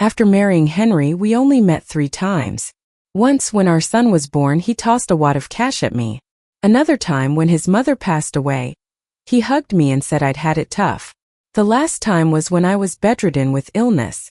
After marrying Henry, we only met 3 times. Once when our son was born, he tossed a wad of cash at me. Another time when his mother passed away, he hugged me and said I'd had it tough. The last time was when I was bedridden with illness.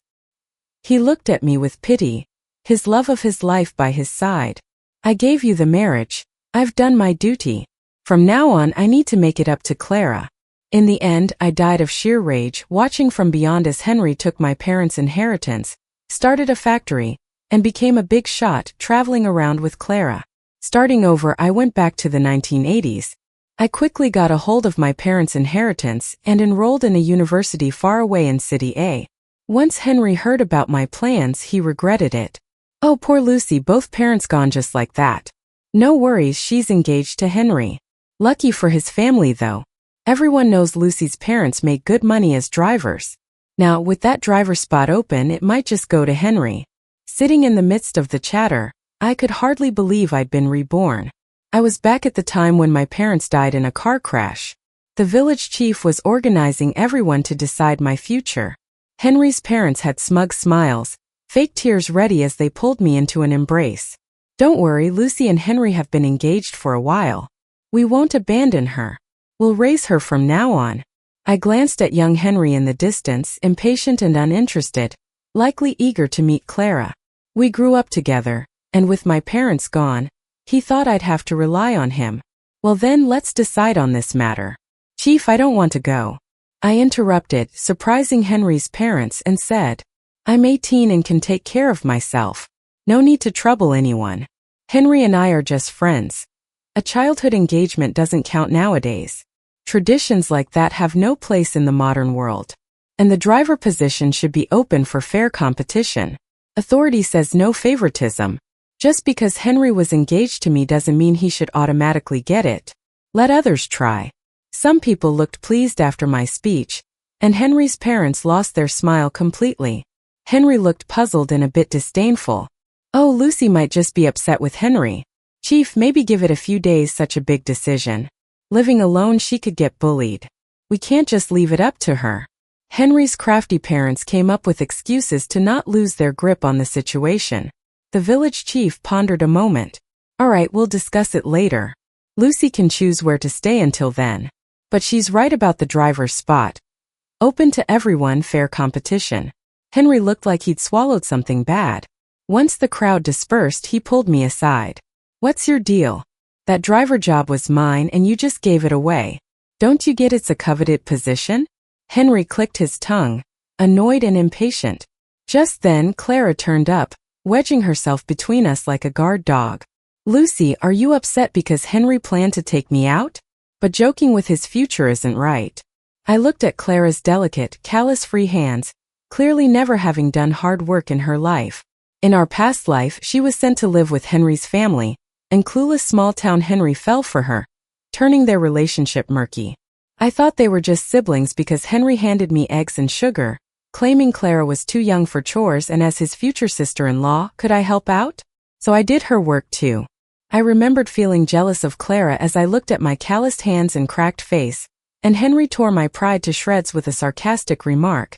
He looked at me with pity, his love of his life by his side. I gave you the marriage. I've done my duty. From now on, I need to make it up to Clara. In the end, I died of sheer rage, watching from beyond as Henry took my parents' inheritance, started a factory, and became a big shot, traveling around with Clara. Starting over, I went back to the 1980s. I quickly got a hold of my parents' inheritance and enrolled in a university far away in City A. Once Henry heard about my plans, he regretted it. Oh, poor Lucy, both parents gone just like that. No worries, she's engaged to Henry. Lucky for his family though. Everyone knows Lucy's parents make good money as drivers. Now, with that driver spot open, it might just go to Henry. Sitting in the midst of the chatter, I could hardly believe I'd been reborn. I was back at the time when my parents died in a car crash. The village chief was organizing everyone to decide my future. Henry's parents had smug smiles, fake tears ready as they pulled me into an embrace. Don't worry, Lucy and Henry have been engaged for a while. We won't abandon her. We'll raise her from now on. I glanced at young Henry in the distance, impatient and uninterested, likely eager to meet Clara. We grew up together, and with my parents gone, he thought I'd have to rely on him. Well then, let's decide on this matter. Chief, I don't want to go. I interrupted, surprising Henry's parents, and said, I'm 18 and can take care of myself. No need to trouble anyone. Henry and I are just friends. A childhood engagement doesn't count nowadays. Traditions like that have no place in the modern world. And the driver position should be open for fair competition. Authority says no favoritism. Just because Henry was engaged to me doesn't mean he should automatically get it. Let others try. Some people looked pleased after my speech, and Henry's parents lost their smile completely. Henry looked puzzled and a bit disdainful. Oh, Lucy might just be upset with Henry. Chief, maybe give it a few days, such a big decision. Living alone, she could get bullied. We can't just leave it up to her. Henry's crafty parents came up with excuses to not lose their grip on the situation. The village chief pondered a moment. All right, we'll discuss it later. Lucy can choose where to stay until then. But she's right about the driver's spot. Open to everyone, fair competition. Henry looked like he'd swallowed something bad. Once the crowd dispersed, he pulled me aside. What's your deal? That driver job was mine and you just gave it away. Don't you get it's a coveted position? Henry clicked his tongue, annoyed and impatient. Just then, Clara turned up, wedging herself between us like a guard dog. Lucy, are you upset because Henry planned to take me out? But joking with his future isn't right. I looked at Clara's delicate, callous-free hands, clearly never having done hard work in her life. In our past life, she was sent to live with Henry's family, and clueless small-town Henry fell for her, turning their relationship murky. I thought they were just siblings because Henry handed me eggs and sugar, claiming Clara was too young for chores, and as his future sister-in-law, could I help out? So I did her work too. I remembered feeling jealous of Clara as I looked at my calloused hands and cracked face, and Henry tore my pride to shreds with a sarcastic remark.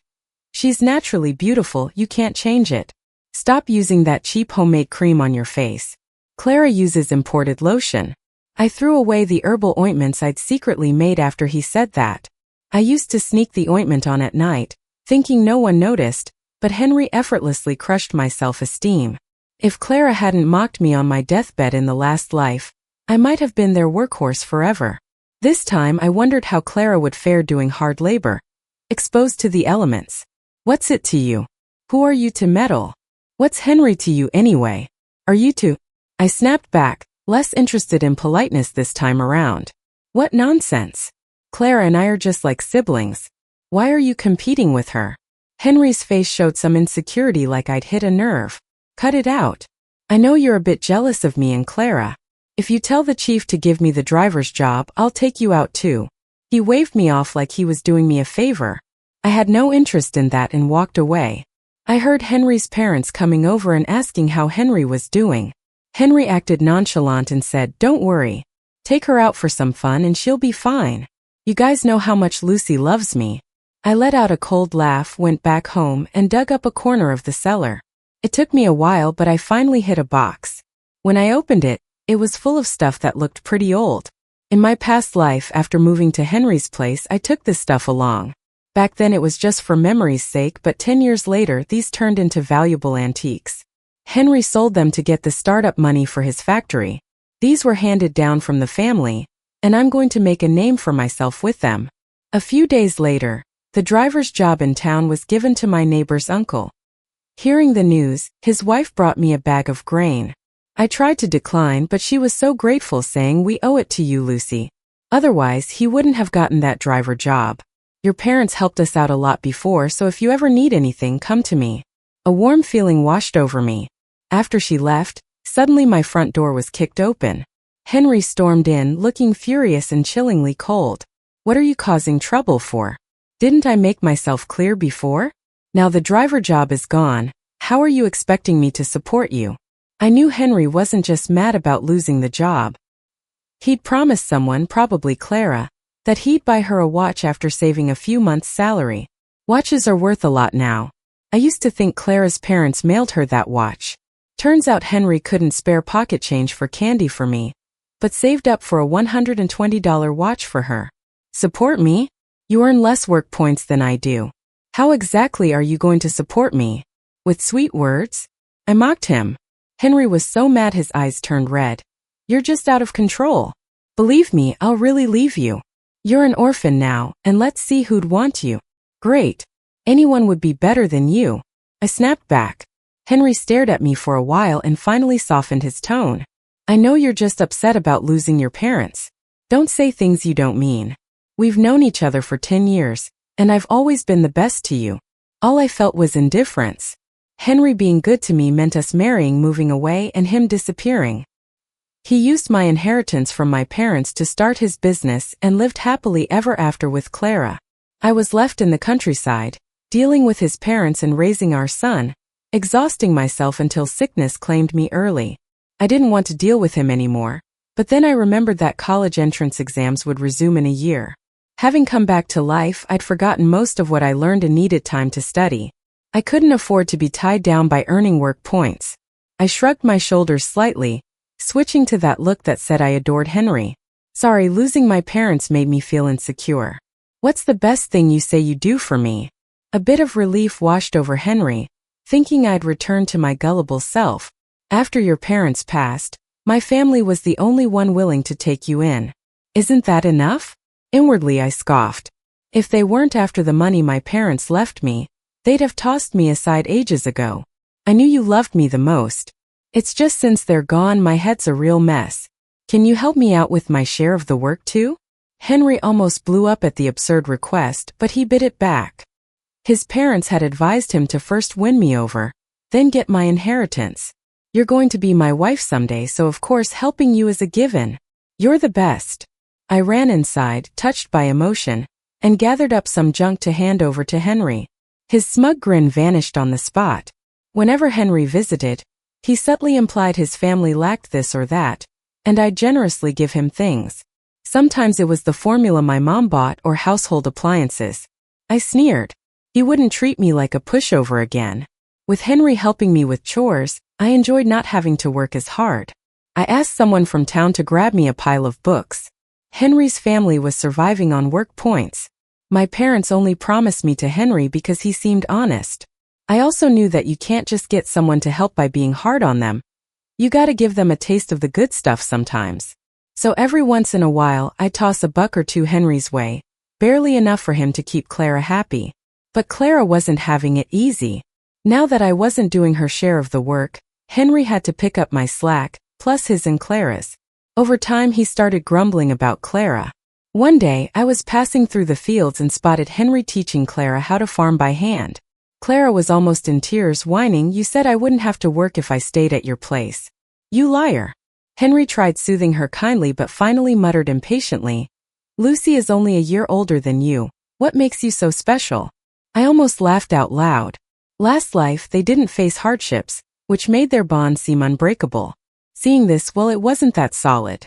She's naturally beautiful, you can't change it. Stop using that cheap homemade cream on your face. Clara uses imported lotion. I threw away the herbal ointments I'd secretly made after he said that. I used to sneak the ointment on at night, thinking no one noticed, but Henry effortlessly crushed my self-esteem. If Clara hadn't mocked me on my deathbed in the last life, I might have been their workhorse forever. This time I wondered how Clara would fare doing hard labor, exposed to the elements. What's it to you? Who are you to meddle? What's Henry to you anyway? Are you to? I snapped back, less interested in politeness this time around. What nonsense. Clara and I are just like siblings. Why are you competing with her? Henry's face showed some insecurity, like I'd hit a nerve. Cut it out. I know you're a bit jealous of me and Clara. If you tell the chief to give me the driver's job, I'll take you out too. He waved me off like he was doing me a favor. I had no interest in that and walked away. I heard Henry's parents coming over and asking how Henry was doing. Henry acted nonchalant and said, "Don't worry. Take her out for some fun and she'll be fine. You guys know how much Lucy loves me." I let out a cold laugh, went back home, and dug up a corner of the cellar. It took me a while, but I finally hit a box. When I opened it, it was full of stuff that looked pretty old. In my past life, after moving to Henry's place, I took this stuff along. Back then it was just for memory's sake, but 10 years later, these turned into valuable antiques. Henry sold them to get the startup money for his factory. These were handed down from the family, and I'm going to make a name for myself with them. A few days later, the driver's job in town was given to my neighbor's uncle. Hearing the news, his wife brought me a bag of grain. I tried to decline, but she was so grateful, saying, "We owe it to you, Lucy. Otherwise, he wouldn't have gotten that driver job. Your parents helped us out a lot before, so if you ever need anything, come to me." A warm feeling washed over me. After she left, suddenly my front door was kicked open. Henry stormed in, looking furious and chillingly cold. "What are you causing trouble for? Didn't I make myself clear before? Now the driver job is gone. How are you expecting me to support you?" I knew Henry wasn't just mad about losing the job. He'd promised someone, probably Clara, that he'd buy her a watch after saving a few months' salary. Watches are worth a lot now. I used to think Clara's parents mailed her that watch. Turns out Henry couldn't spare pocket change for candy for me, but saved up for a $120 watch for her. Support me? You earn less work points than I do. How exactly are you going to support me? With sweet words? I mocked him. Henry was so mad his eyes turned red. "You're just out of control. Believe me, I'll really leave you. You're an orphan now, and let's see who'd want you." "Great. Anyone would be better than you." I snapped back. Henry stared at me for a while and finally softened his tone. "I know you're just upset about losing your parents. Don't say things you don't mean. We've known each other for 10 years, and I've always been the best to you. All I felt was indifference. Henry being good to me meant us marrying, moving away, and him disappearing. He used my inheritance from my parents to start his business and lived happily ever after with Clara. I was left in the countryside, dealing with his parents and raising our son, exhausting myself until sickness claimed me early. I didn't want to deal with him anymore, but then I remembered that college entrance exams would resume in a year. Having come back to life, I'd forgotten most of what I learned and needed time to study. I couldn't afford to be tied down by earning work points. I shrugged my shoulders slightly, switching to that look that said I adored Henry. "Sorry, losing my parents made me feel insecure. What's the best thing you say you do for me?" A bit of relief washed over Henry, thinking I'd returned to my gullible self. "After your parents passed, my family was the only one willing to take you in. Isn't that enough?" Inwardly I scoffed. If they weren't after the money my parents left me, they'd have tossed me aside ages ago. "I knew you loved me the most. It's just since they're gone, my head's a real mess. Can you help me out with my share of the work too?" Henry almost blew up at the absurd request, but he bit it back. His parents had advised him to first win me over, then get my inheritance. "You're going to be my wife someday, so of course helping you is a given. You're the best." I ran inside, touched by emotion, and gathered up some junk to hand over to Henry. His smug grin vanished on the spot. Whenever Henry visited, he subtly implied his family lacked this or that, and I'd generously give him things. Sometimes it was the formula my mom bought or household appliances. I sneered. He wouldn't treat me like a pushover again. With Henry helping me with chores, I enjoyed not having to work as hard. I asked someone from town to grab me a pile of books. Henry's family was surviving on work points. My parents only promised me to Henry because he seemed honest. I also knew that you can't just get someone to help by being hard on them. You gotta give them a taste of the good stuff sometimes. So every once in a while, I'd toss a buck or two Henry's way, barely enough for him to keep Clara happy. But Clara wasn't having it easy. Now that I wasn't doing her share of the work, Henry had to pick up my slack, plus his and Clara's. Over time, he started grumbling about Clara. One day, I was passing through the fields and spotted Henry teaching Clara how to farm by hand. Clara was almost in tears, whining, "You said I wouldn't have to work if I stayed at your place. You liar." Henry tried soothing her kindly but finally muttered impatiently, "Lucy is only a year older than you. What makes you so special?" I almost laughed out loud. Last life, they didn't face hardships, which made their bond seem unbreakable. Seeing this, well, it wasn't that solid.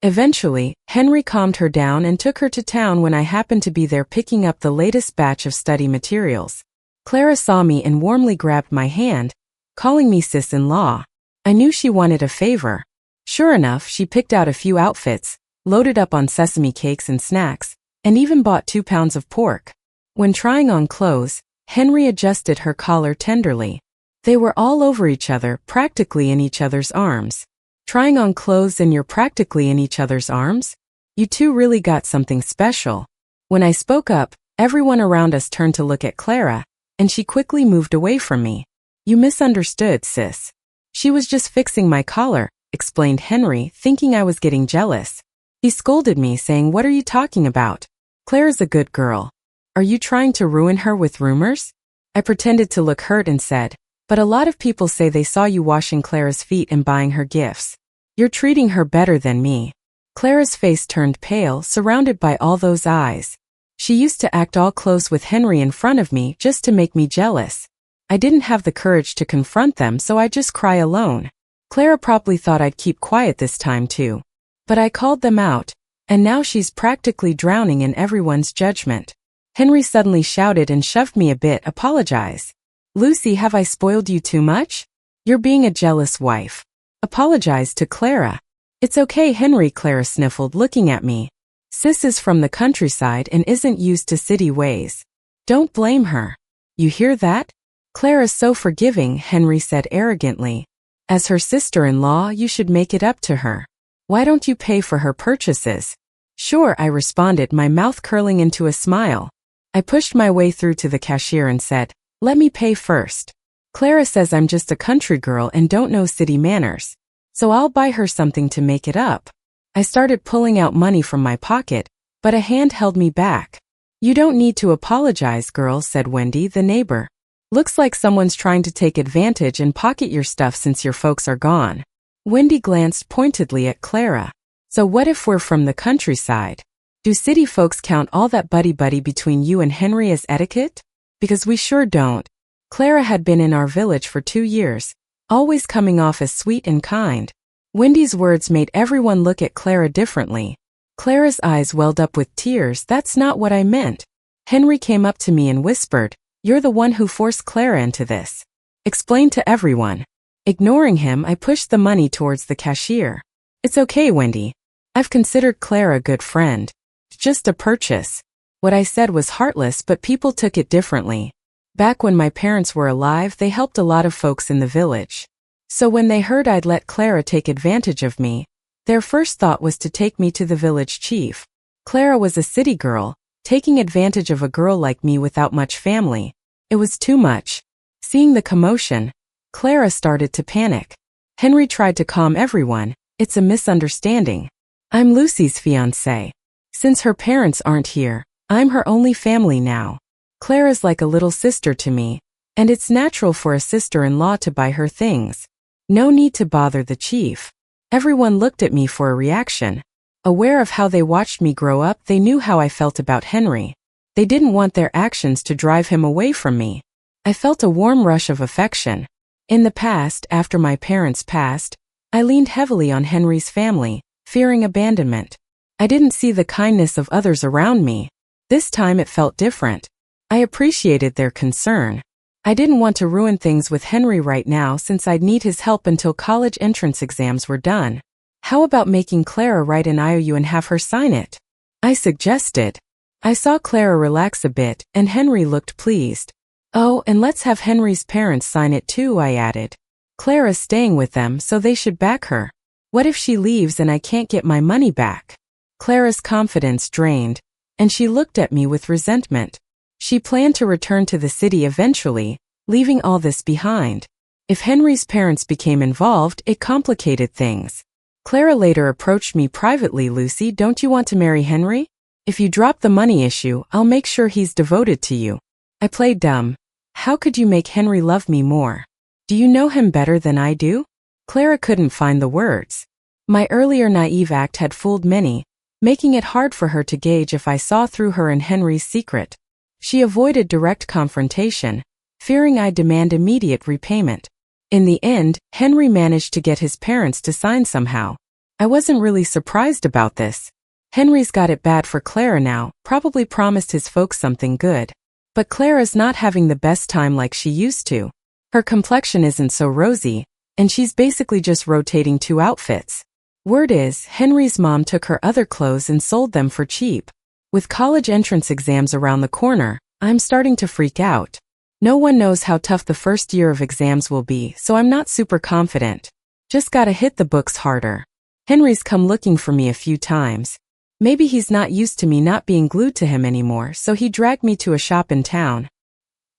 Eventually, Henry calmed her down and took her to town when I happened to be there picking up the latest batch of study materials. Clara saw me and warmly grabbed my hand, calling me sis-in-law. I knew she wanted a favor. Sure enough, she picked out a few outfits, loaded up on sesame cakes and snacks, and even bought 2 pounds of pork. When trying on clothes, Henry adjusted her collar tenderly. They were all over each other, practically in each other's arms. Trying on clothes and you're practically in each other's arms? You two really got something special. When I spoke up, everyone around us turned to look at Clara, and she quickly moved away from me. You misunderstood, sis. She was just fixing my collar, explained Henry, thinking I was getting jealous. He scolded me, saying, "What are you talking about? Clara's a good girl. Are you trying to ruin her with rumors?" I pretended to look hurt and said, "But a lot of people say they saw you washing Clara's feet and buying her gifts. You're treating her better than me." Clara's face turned pale, surrounded by all those eyes. She used to act all close with Henry in front of me just to make me jealous. I didn't have the courage to confront them, so I'd just cry alone. Clara probably thought I'd keep quiet this time too. But I called them out, and now she's practically drowning in everyone's judgment. Henry suddenly shouted and shoved me a bit. "Apologize. Lucy, have I spoiled you too much? You're being a jealous wife. Apologize to Clara." "It's okay, Henry," Clara sniffled, looking at me. "Sis is from the countryside and isn't used to city ways. Don't blame her. You hear that?" "Clara's so forgiving," Henry said arrogantly. "As her sister-in-law, you should make it up to her. Why don't you pay for her purchases?" "Sure," I responded, my mouth curling into a smile. I pushed my way through to the cashier and said, "Let me pay first. Clara says I'm just a country girl and don't know city manners, so I'll buy her something to make it up." I started pulling out money from my pocket, but a hand held me back. "You don't need to apologize, girl," said Wendy, the neighbor. "Looks like someone's trying to take advantage and pocket your stuff since your folks are gone." Wendy glanced pointedly at Clara. "So what if we're from the countryside? Do city folks count all that buddy-buddy between you and Henry as etiquette? Because we sure don't." Clara had been in our village for 2 years, always coming off as sweet and kind. Wendy's words made everyone look at Clara differently. Clara's eyes welled up with tears. "That's not what I meant." Henry came up to me and whispered, "You're the one who forced Clara into this. Explain to everyone." Ignoring him, I pushed the money towards the cashier. "It's okay, Wendy. I've considered Clara a good friend. It's just a purchase." What I said was heartless, but people took it differently. Back when my parents were alive, they helped a lot of folks in the village. So when they heard I'd let Clara take advantage of me, their first thought was to take me to the village chief. Clara was a city girl, taking advantage of a girl like me without much family. It was too much. Seeing the commotion, Clara started to panic. Henry tried to calm everyone. "It's a misunderstanding. I'm Lucy's fiancé. Since her parents aren't here, I'm her only family now. Clara's like a little sister to me, and it's natural for a sister-in-law to buy her things. No need to bother the chief." Everyone looked at me for a reaction. Aware of how they watched me grow up, they knew how I felt about Henry. They didn't want their actions to drive him away from me. I felt a warm rush of affection. In the past, after my parents passed, I leaned heavily on Henry's family, fearing abandonment. I didn't see the kindness of others around me. This time it felt different. I appreciated their concern. I didn't want to ruin things with Henry right now since I'd need his help until college entrance exams were done. "How about making Clara write an IOU and have her sign it?" I suggested. I saw Clara relax a bit, and Henry looked pleased. "Oh, and let's have Henry's parents sign it too," I added. "Clara's staying with them, so they should back her. What if she leaves and I can't get my money back?" Clara's confidence drained, and she looked at me with resentment. She planned to return to the city eventually, leaving all this behind. If Henry's parents became involved, it complicated things. Clara later approached me privately. "Lucy, don't you want to marry Henry? If you drop the money issue, I'll make sure he's devoted to you." I played dumb. How could you make Henry love me more? Do you know him better than I do? Clara couldn't find the words. My earlier naive act had fooled many, making it hard for her to gauge if I saw through her and Henry's secret. She avoided direct confrontation, fearing I'd demand immediate repayment. In the end, Henry managed to get his parents to sign somehow. I wasn't really surprised about this. Henry's got it bad for Clara now, probably promised his folks something good. But Clara's not having the best time like she used to. Her complexion isn't so rosy, and she's basically just rotating 2 outfits. Word is, Henry's mom took her other clothes and sold them for cheap. With college entrance exams around the corner, I'm starting to freak out. No one knows how tough the first year of exams will be, so I'm not super confident. Just gotta hit the books harder. Henry's come looking for me a few times. Maybe he's not used to me not being glued to him anymore, so he dragged me to a shop in town.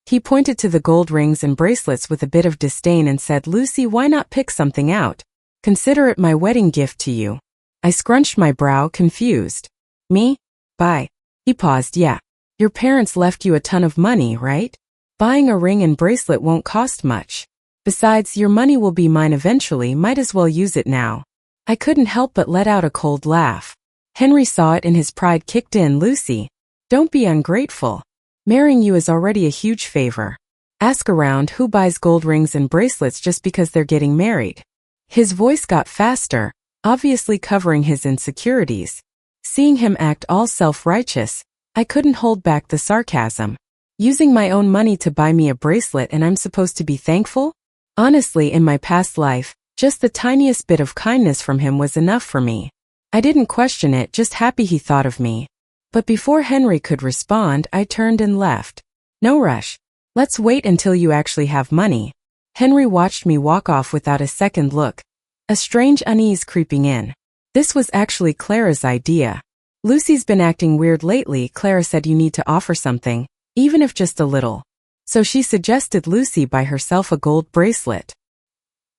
He pointed to the gold rings and bracelets with a bit of disdain and said, "Lucy, why not pick something out? Consider it my wedding gift to you." I scrunched my brow, confused. Me? Buy. He paused. Yeah. Your parents left you a ton of money, right? Buying a ring and bracelet won't cost much. Besides, your money will be mine eventually, might as well use it now. I couldn't help but let out a cold laugh. Henry saw it and his pride kicked in. "Lucy, don't be ungrateful. Marrying you is already a huge favor. Ask around who buys gold rings and bracelets just because they're getting married." His voice got faster, obviously covering his insecurities. Seeing him act all self-righteous, I couldn't hold back the sarcasm. Using my own money to buy me a bracelet and I'm supposed to be thankful? Honestly, in my past life, just the tiniest bit of kindness from him was enough for me. I didn't question it, just happy he thought of me. But before Henry could respond, I turned and left. "No rush. Let's wait until you actually have money." Henry watched me walk off without a second look, a strange unease creeping in. This was actually Clara's idea. "Lucy's been acting weird lately," Clara said. "You need to offer something, even if just a little." So she suggested Lucy buy herself a gold bracelet.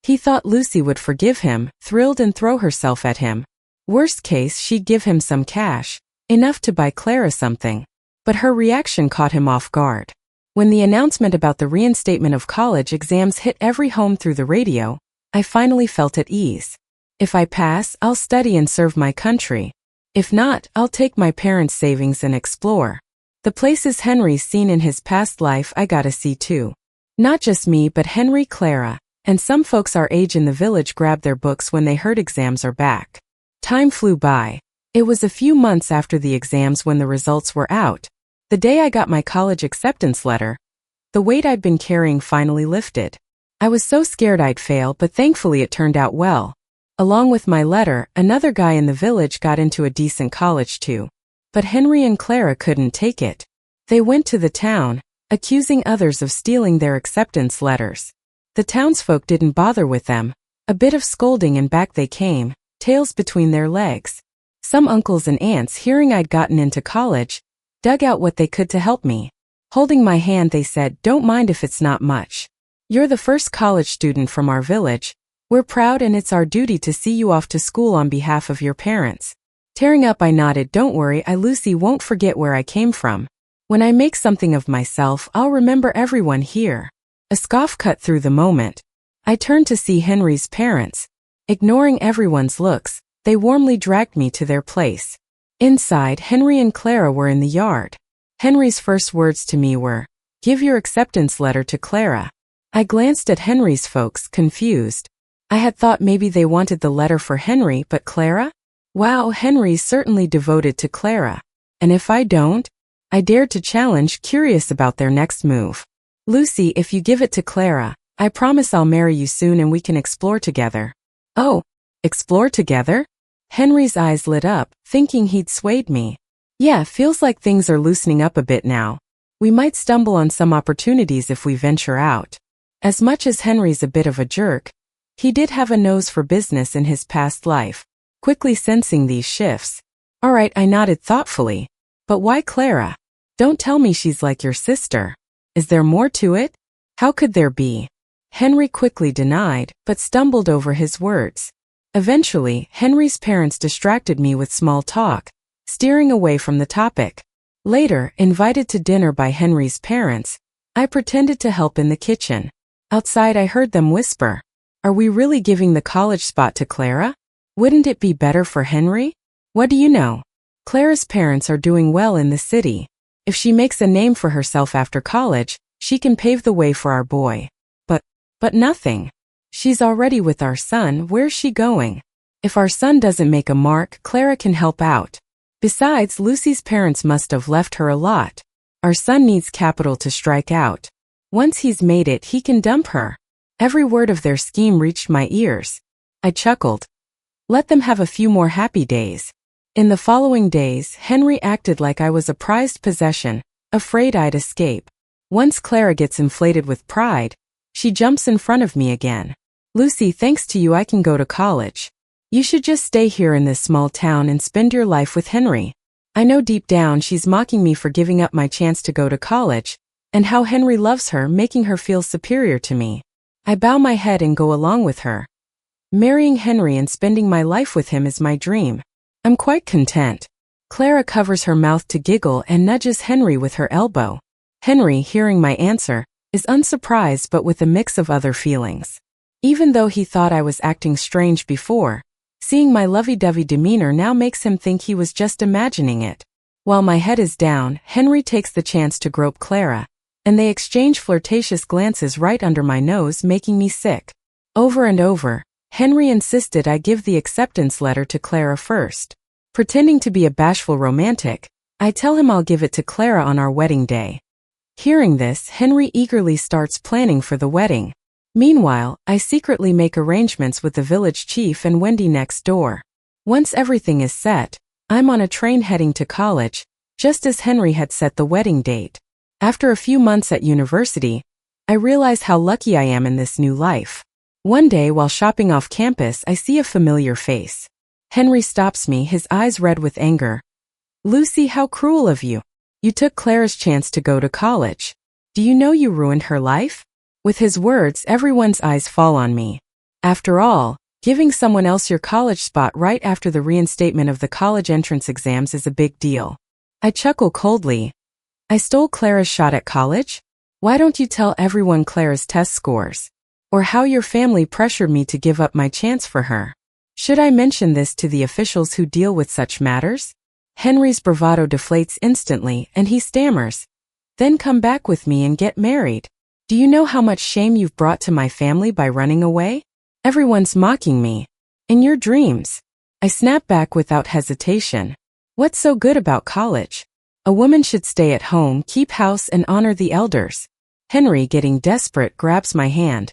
He thought Lucy would forgive him, thrilled, and throw herself at him. Worst case, she'd give him some cash, enough to buy Clara something. But her reaction caught him off guard. When the announcement about the reinstatement of college exams hit every home through the radio, I finally felt at ease. If I pass, I'll study and serve my country. If not, I'll take my parents' savings and explore. The places Henry's seen in his past life I gotta see too. Not just me but Henry, Clara, and some folks our age in the village grabbed their books when they heard exams are back. Time flew by. It was a few months after the exams when the results were out. The day I got my college acceptance letter, the weight I'd been carrying finally lifted. I was so scared I'd fail, but thankfully it turned out well. Along with my letter, another guy in the village got into a decent college too. But Henry and Clara couldn't take it. They went to the town, accusing others of stealing their acceptance letters. The townsfolk didn't bother with them. A bit of scolding and back they came, tails between their legs. Some uncles and aunts, hearing I'd gotten into college, dug out what they could to help me. Holding my hand, they said, "Don't mind if it's not much. You're the first college student from our village. We're proud and it's our duty to see you off to school on behalf of your parents." Tearing up, I nodded. "Don't worry, Lucy won't forget where I came from. When I make something of myself, I'll remember everyone here." A scoff cut through the moment. I turned to see Henry's parents. Ignoring everyone's looks, they warmly dragged me to their place. Inside, Henry and Clara were in the yard. Henry's first words to me were, "Give your acceptance letter to Clara." I glanced at Henry's folks, confused. I had thought maybe they wanted the letter for Henry, but Clara? Wow, Henry's certainly devoted to Clara. And if I don't? I dared to challenge, curious about their next move. "Lucy, if you give it to Clara, I promise I'll marry you soon and we can explore together." "Oh, explore together?" Henry's eyes lit up, thinking he'd swayed me. "Yeah, feels like things are loosening up a bit now. We might stumble on some opportunities if we venture out." As much as Henry's a bit of a jerk, he did have a nose for business in his past life. Quickly sensing these shifts. "All right," I nodded thoughtfully. "But why Clara? Don't tell me she's like your sister. Is there more to it?" "How could there be?" Henry quickly denied, but stumbled over his words. Eventually, Henry's parents distracted me with small talk, steering away from the topic. Later, invited to dinner by Henry's parents, I pretended to help in the kitchen. Outside, I heard them whisper, "Are we really giving the college spot to Clara? Wouldn't it be better for Henry? What do you know? Clara's parents are doing well in the city. If she makes a name for herself after college, she can pave the way for our boy. But nothing. She's already with our son. Where's she going?" If our son doesn't make a mark, Clara can help out. Besides, Lucy's parents must have left her a lot. Our son needs capital to strike out. Once he's made it, he can dump her. Every word of their scheme reached my ears. I chuckled. Let them have a few more happy days. In the following days, Henry acted like I was a prized possession, afraid I'd escape. Once Clara gets inflated with pride, she jumps in front of me again. Lucy, thanks to you I can go to college. You should just stay here in this small town and spend your life with Henry. I know deep down she's mocking me for giving up my chance to go to college, and how Henry loves her, making her feel superior to me. I bow my head and go along with her. Marrying Henry and spending my life with him is my dream. I'm quite content. Clara covers her mouth to giggle and nudges Henry with her elbow. Henry, hearing my answer, is unsurprised but with a mix of other feelings. Even though he thought I was acting strange before, seeing my lovey-dovey demeanor now makes him think he was just imagining it. While my head is down, Henry takes the chance to grope Clara, and they exchange flirtatious glances right under my nose, making me sick. Over and over, Henry insisted I give the acceptance letter to Clara first. Pretending to be a bashful romantic, I tell him I'll give it to Clara on our wedding day. Hearing this, Henry eagerly starts planning for the wedding. Meanwhile, I secretly make arrangements with the village chief and Wendy next door. Once everything is set, I'm on a train heading to college, just as Henry had set the wedding date. After a few months at university, I realize how lucky I am in this new life. One day while shopping off campus, I see a familiar face. Henry stops me, his eyes red with anger. Lucy, how cruel of you. You took Clara's chance to go to college. Do you know you ruined her life? With his words, everyone's eyes fall on me. After all, giving someone else your college spot right after the reinstatement of the college entrance exams is a big deal. I chuckle coldly. I stole Clara's shot at college? Why don't you tell everyone Clara's test scores? Or how your family pressured me to give up my chance for her? Should I mention this to the officials who deal with such matters? Henry's bravado deflates instantly and he stammers. Then come back with me and get married. Do you know how much shame you've brought to my family by running away? Everyone's mocking me. In your dreams. I snap back without hesitation. What's so good about college? A woman should stay at home, keep house, and honor the elders. Henry, getting desperate, grabs my hand.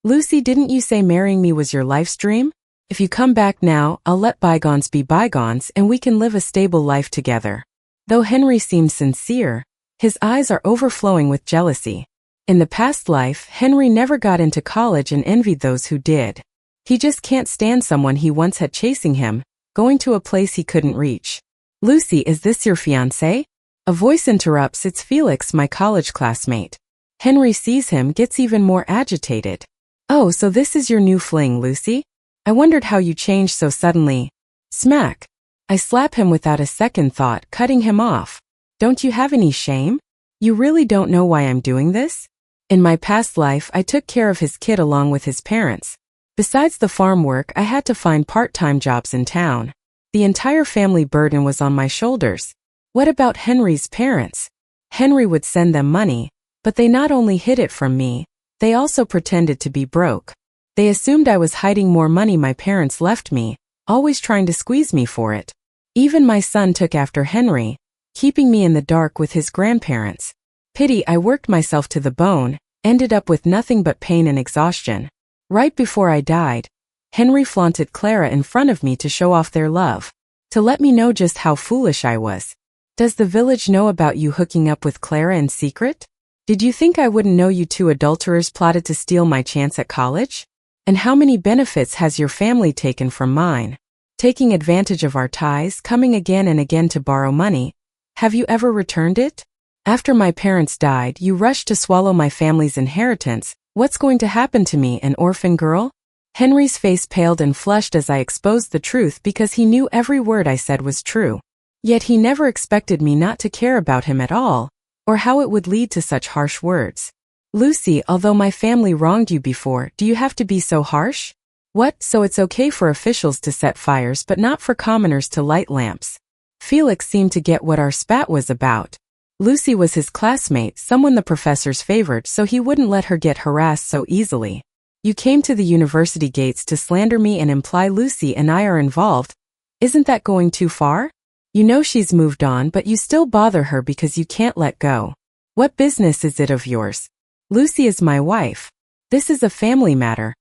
Lucy, didn't you say marrying me was your life's dream? If you come back now, I'll let bygones be bygones and we can live a stable life together. Though Henry seems sincere, his eyes are overflowing with jealousy. In the past life, Henry never got into college and envied those who did. He just can't stand someone he once had chasing him, going to a place he couldn't reach. Lucy, is this your fiancé? A voice interrupts. It's Felix, my college classmate. Henry sees him, gets even more agitated. Oh, so this is your new fling, Lucy? I wondered how you changed so suddenly. Smack. I slap him without a second thought, cutting him off. Don't you have any shame? You really don't know why I'm doing this? In my past life, I took care of his kid along with his parents. Besides the farm work, I had to find part-time jobs in town. The entire family burden was on my shoulders. What about Henry's parents? Henry would send them money, but they not only hid it from me, they also pretended to be broke. They assumed I was hiding more money my parents left me, always trying to squeeze me for it. Even my son took after Henry, keeping me in the dark with his grandparents. Pity, I worked myself to the bone, ended up with nothing but pain and exhaustion. Right before I died, Henry flaunted Clara in front of me to show off their love, to let me know just how foolish I was. Does the village know about you hooking up with Clara in secret? Did you think I wouldn't know you two adulterers plotted to steal my chance at college? And how many benefits has your family taken from mine? Taking advantage of our ties, coming again and again to borrow money. Have you ever returned it? After my parents died, you rushed to swallow my family's inheritance. What's going to happen to me, an orphan girl? Henry's face paled and flushed as I exposed the truth because he knew every word I said was true. Yet he never expected me not to care about him at all, or how it would lead to such harsh words. Lucy, although my family wronged you before, do you have to be so harsh? What, so it's okay for officials to set fires but not for commoners to light lamps? Felix seemed to get what our spat was about. Lucy was his classmate, someone the professors favored, so he wouldn't let her get harassed so easily. You came to the university gates to slander me and imply Lucy and I are involved. Isn't that going too far? You know she's moved on, but you still bother her because you can't let go. What business is it of yours? Lucy is my wife. This is a family matter.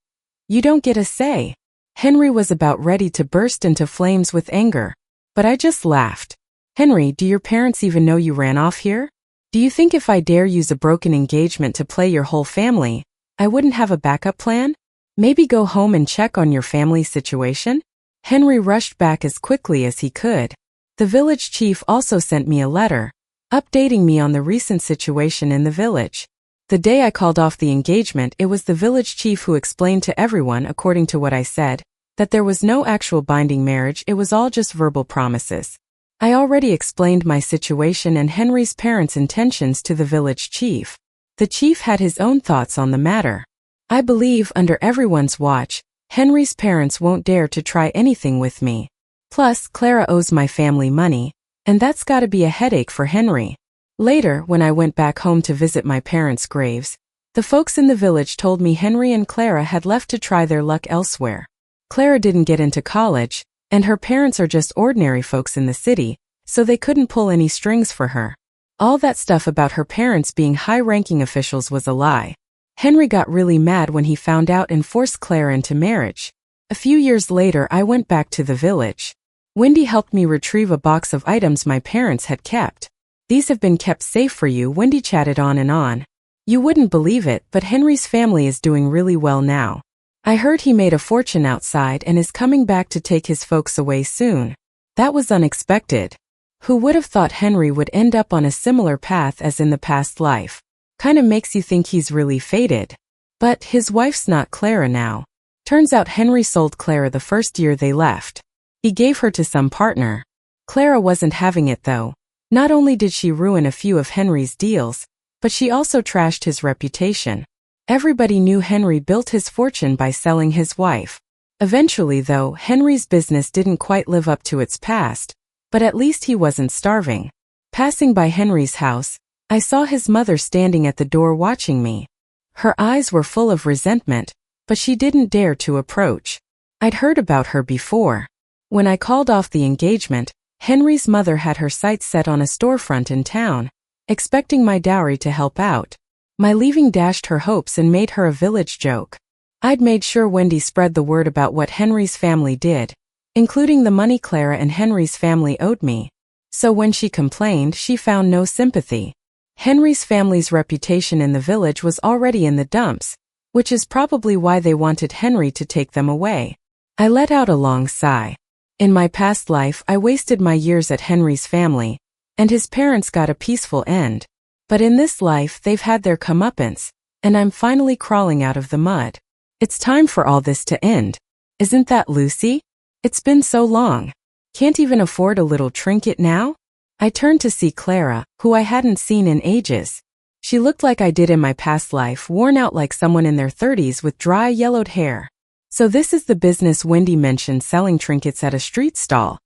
You don't get a say. Henry was about ready to burst into flames with anger, but I just laughed. Henry, do your parents even know you ran off here? Do you think if I dare use a broken engagement to play your whole family, I wouldn't have a backup plan? Maybe go home and check on your family situation? Henry rushed back as quickly as he could. The village chief also sent me a letter, updating me on the recent situation in the village. The day I called off the engagement, it was the village chief who explained to everyone, according to what I said, that there was no actual binding marriage, it was all just verbal promises. I already explained my situation and Henry's parents' intentions to the village chief. The chief had his own thoughts on the matter. I believe, under everyone's watch, Henry's parents won't dare to try anything with me. Plus, Clara owes my family money, and that's gotta be a headache for Henry. Later, when I went back home to visit my parents' graves, the folks in the village told me Henry and Clara had left to try their luck elsewhere. Clara didn't get into college, and her parents are just ordinary folks in the city, so they couldn't pull any strings for her. All that stuff about her parents being high-ranking officials was a lie. Henry got really mad when he found out and forced Clara into marriage. A few years later, I went back to the village. Wendy helped me retrieve a box of items my parents had kept. These have been kept safe for you, Wendy chatted on and on. You wouldn't believe it, but Henry's family is doing really well now. I heard he made a fortune outside and is coming back to take his folks away soon. That was unexpected. Who would have thought Henry would end up on a similar path as in the past life? Kinda makes you think he's really fated. But his wife's not Clara now. Turns out Henry sold Clara the first year they left. He gave her to some partner. Clara wasn't having it though. Not only did she ruin a few of Henry's deals, but she also trashed his reputation. Everybody knew Henry built his fortune by selling his wife. Eventually though, Henry's business didn't quite live up to its past, but at least he wasn't starving. Passing by Henry's house, I saw his mother standing at the door watching me. Her eyes were full of resentment, but she didn't dare to approach. I'd heard about her before. When I called off the engagement, Henry's mother had her sights set on a storefront in town, expecting my dowry to help out. My leaving dashed her hopes and made her a village joke. I'd made sure Wendy spread the word about what Henry's family did, including the money Clara and Henry's family owed me. So when she complained, she found no sympathy. Henry's family's reputation in the village was already in the dumps, which is probably why they wanted Henry to take them away. I let out a long sigh. In my past life, I wasted my years at Henry's family, and his parents got a peaceful end. But in this life, they've had their comeuppance, and I'm finally crawling out of the mud. It's time for all this to end. Isn't that Lucy? It's been so long. Can't even afford a little trinket now? I turned to see Clara, who I hadn't seen in ages. She looked like I did in my past life, worn out like someone in their 30s with dry, yellowed hair. So this is the business Wendy mentioned, selling trinkets at a street stall.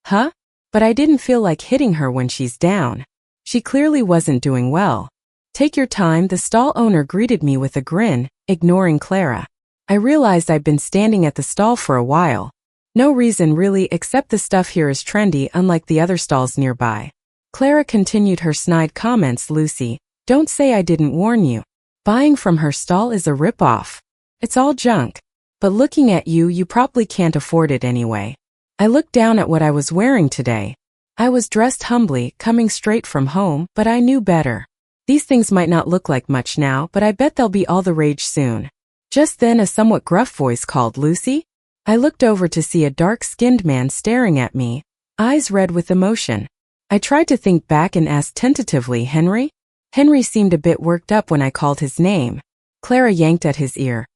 Huh? But I didn't feel like hitting her when she's down. She clearly wasn't doing well. Take your time, the stall owner greeted me with a grin, ignoring Clara. I realized I'd been standing at the stall for a while. No reason really, except the stuff here is trendy unlike the other stalls nearby. Clara continued her snide comments. Lucy, don't say I didn't warn you. Buying from her stall is a rip-off. It's all junk. But looking at you, you probably can't afford it anyway. I looked down at what I was wearing today. I was dressed humbly, coming straight from home, but I knew better. These things might not look like much now, but I bet they'll be all the rage soon. Just then a somewhat gruff voice called, Lucy? I looked over to see a dark-skinned man staring at me, eyes red with emotion. I tried to think back and asked tentatively, Henry? Henry seemed a bit worked up when I called his name. Clara yanked at his ear.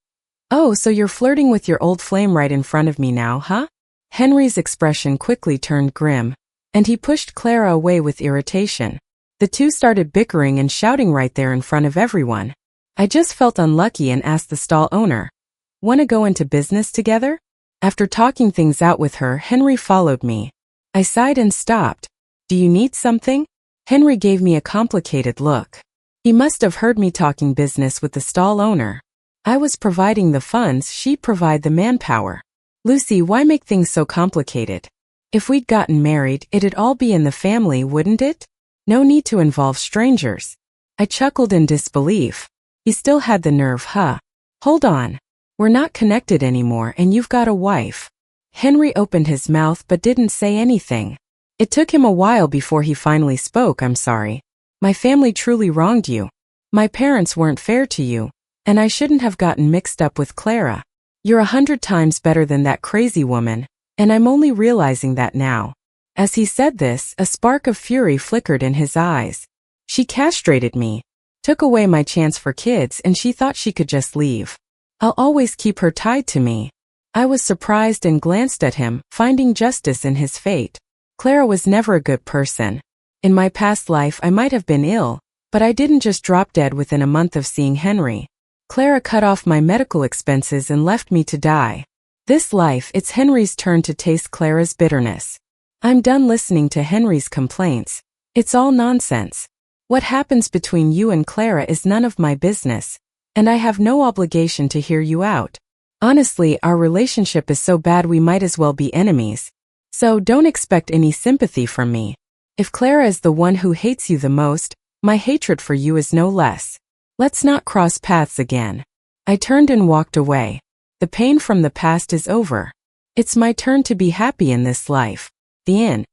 Oh, so you're flirting with your old flame right in front of me now, huh? Henry's expression quickly turned grim, and he pushed Clara away with irritation. The two started bickering and shouting right there in front of everyone. I just felt unlucky and asked the stall owner, "Want to go into business together?" After talking things out with her, Henry followed me. I sighed and stopped. Do you need something? Henry gave me a complicated look. He must have heard me talking business with the stall owner. I was providing the funds, she'd provide the manpower. Lucy, why make things so complicated? If we'd gotten married, it'd all be in the family, wouldn't it? No need to involve strangers. I chuckled in disbelief. He still had the nerve, huh? Hold on. We're not connected anymore and you've got a wife. Henry opened his mouth but didn't say anything. It took him a while before he finally spoke. I'm sorry. My family truly wronged you. My parents weren't fair to you, and I shouldn't have gotten mixed up with Clara. You're 100 times better than that crazy woman, and I'm only realizing that now. As he said this, a spark of fury flickered in his eyes. She castrated me, took away my chance for kids, and she thought she could just leave. I'll always keep her tied to me. I was surprised and glanced at him, finding justice in his fate. Clara was never a good person. In my past life I might have been ill, but I didn't just drop dead within a month of seeing Henry. Clara cut off my medical expenses and left me to die. This life, it's Henry's turn to taste Clara's bitterness. I'm done listening to Henry's complaints. It's all nonsense. What happens between you and Clara is none of my business, and I have no obligation to hear you out. Honestly, our relationship is so bad we might as well be enemies. So don't expect any sympathy from me. If Clara is the one who hates you the most, my hatred for you is no less. Let's not cross paths again. I turned and walked away. The pain from the past is over. It's my turn to be happy in this life. The end.